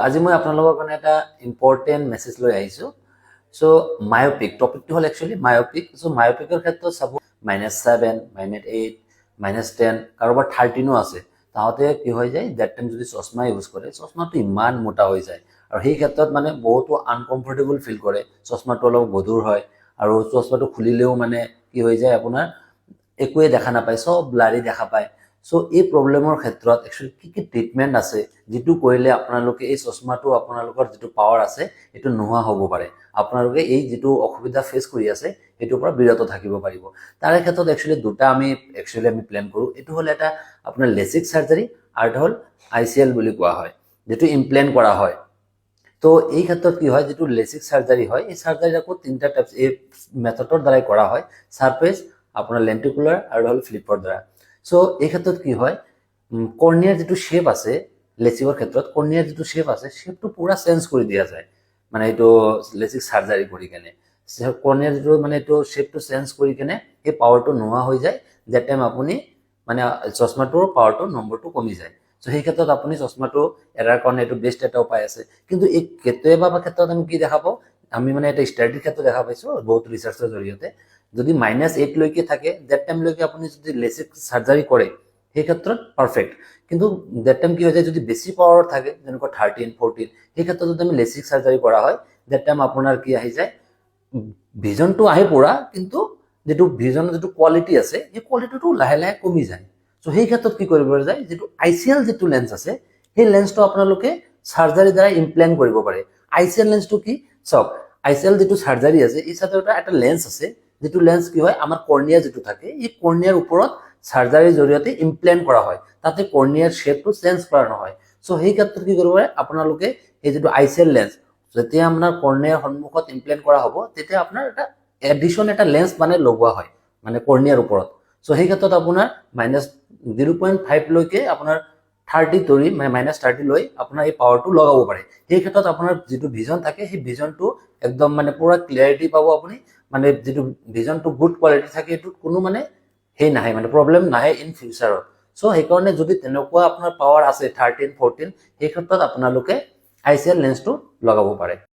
আজি মই আপোনালোকৰ কাৰণে এটা ইম্পৰ্টেণ্ট মেছেজ লৈ আহিছোঁ। মায়োপিক টপিকটো হ'ল একচুৱেলি মায়োপিক। মায়োপিকৰ ক্ষেত্ৰত চাব -7, -8, -10 কাৰোবাৰ 13ও আছে। তাহতে কি হৈ যায় ডেট টাইম যদি চশমা ইউজ কৰে চশমাটো ইমান মোটা হৈ যায় আৰু সেই ক্ষেত্ৰত মানে বহুতো আনকমফৰ্টেবল ফিল কৰে। চশমাটো অলপ গধুৰ হয় আৰু চশমাটো খুলিলেও মানে কি হৈ যায় আপোনাৰ একোৱে দেখা নাপায়, সব ব্লাৰি দেখা পায়। এই প্ৰব্লেমৰ ক্ষেত্ৰত একচুৱেলি কি ট্ৰিটমেণ্ট আছে যিটো কৰিলে আপোনালোকে এই চশমাটো আপোনালোকৰ যিটো পাৱাৰ আছে এইটো নোহোৱা হ'ব পাৰে, আপোনালোকে এই যিটো অসুবিধা ফেচ কৰি আছে এইটোৰ পৰা বিৰত থাকিব পাৰিব। তাৰে ক্ষেত্ৰত একচুৱেলি দুটা আমি প্লেন কৰোঁ। এইটো হ'ল এটা আপোনাৰ লেচিক চাৰ্জাৰী আৰু এটা হ'ল ICL বুলি কোৱা হয়, যিটো ইমপ্লেণ্ট কৰা হয়। এই ক্ষেত্ৰত কি হয়, যিটো লেচিক চাৰ্জাৰী হয় এই চাৰ্জাৰী আকৌ তিনিটা টাইপছ এই মেথডৰ দ্বাৰাই কৰা হয়, সাৰফেচ, আপোনাৰ লেন্টিকুলাৰ আৰু হ'ল ফ্লিপৰ দ্বাৰা। এই ক্ষেত্ৰত কি হয়, কৰ্নিয়াৰ যিটো শ্বেপ আছে লেচিকৰ ক্ষেত্ৰত কৰ্নিয়াৰ যিটো শ্বেপ আছে শ্বেপটো পুৰা চেঞ্জ কৰি দিয়া যায়, মানে এইটো লেচিক চাৰ্জাৰী কৰি কেনে কৰ্নিয়াৰ যিটো মানে এইটো শ্বেপটো চেঞ্জ কৰি কেনে এই পাৱাৰটো নোহোৱা হৈ যায়। ডেট টাইম আপুনি মানে চশমাটোৰ পাৱাৰটো নম্বৰটো কমি যায়। সেই ক্ষেত্ৰত আপুনি চশমাটো এৰাৰ কাৰণে এইটো বেষ্ট এটা উপায় আছে। কিন্তু এই কেতিয়াবা ক্ষেত্ৰত আমি কি দেখা পাওঁ, আমি মানে এটা ষ্টাডিৰ ক্ষেত্ৰত দেখা পাইছোঁ বহুত ৰিচাৰ্চৰ জৰিয়তে, যদি -8 লৈকে থাকে ডেট টাইমলৈকে আপুনি যদি লেচিক চাৰ্জাৰী কৰে সেই ক্ষেত্ৰত পাৰফেক্ট। কিন্তু ডেট টাইম কি হৈ যায় যদি বেছি পাৱাৰ থাকে যেনেকুৱা 13, 14 সেই ক্ষেত্ৰত যদি আমি লেচিক চাৰ্জাৰী কৰা হয় ডেট টাইম আপোনাৰ কি আহি যায়, ভিজনটো আহে পুৰা, কিন্তু যিটো ভিজনৰ যিটো কোৱালিটি আছে সেই কোৱালিটিটো লাহে লাহে কমি যায়। সেই ক্ষেত্ৰত কি কৰিব যায়, যিটো ICL যিটো লেন্স আছে সেই লেন্সটো আপোনালোকে চাৰ্জাৰীৰ দ্বাৰা ইমপ্লেণ্ট কৰিব পাৰে। ICL লেন্সটো কি চাওক, ICL যিটো চাৰ্জাৰী আছে এই চাৰ্জাৰীটা এটা লেন্স আছে, যিটো লেন্স কি হয় আমাৰ কৰ্নিয়া যিটো থাকে এই কৰ্নিয়াৰ ওপৰত চাৰ্জাৰীৰ জৰিয়তে ইমপ্লেণ্ট কৰা হয়, তাতে কৰ্নিয়াৰ শ্বেপটো চেঞ্জ কৰা নহয়। সেই ক্ষেত্ৰত কি কৰিব পাৰে আপোনালোকে, এই যিটো ICL লেন্স যেতিয়া আপোনাৰ কৰ্নিয়াৰ সন্মুখত ইমপ্লেণ্ট কৰা হ'ব তেতিয়া আপোনাৰ এটা এডিশ্যন এটা লেন্স মানে লগোৱা হয় মানে কৰ্নিয়াৰ ওপৰত। সেই ক্ষেত্ৰত আপোনাৰ -0.5 লৈকে আপোনাৰ 30 ধৰি মানে -30 লৈ আপোনাৰ এই পাৱাৰটো লগাব পাৰে। সেই ক্ষেত্ৰত আপোনাৰ যিটো ভিজন থাকে সেই ভিজনটো একদম মানে পুৰা ক্লিয়াৰিটি পাব আপুনি, মানে যিটো ভিজনটো গুড কোৱালিটি থাকে এইটোত কোনো মানে নাহে, মানে প্ৰব্লেম নাহে ইন ফিউচাৰত। সেইকাৰণে যদি তেনেকুৱা আপোনাৰ পাৱাৰ আছে 13, 14 সেই ক্ষেত্ৰত আপোনালোকে ICL লেন্সটো লগাব পাৰে।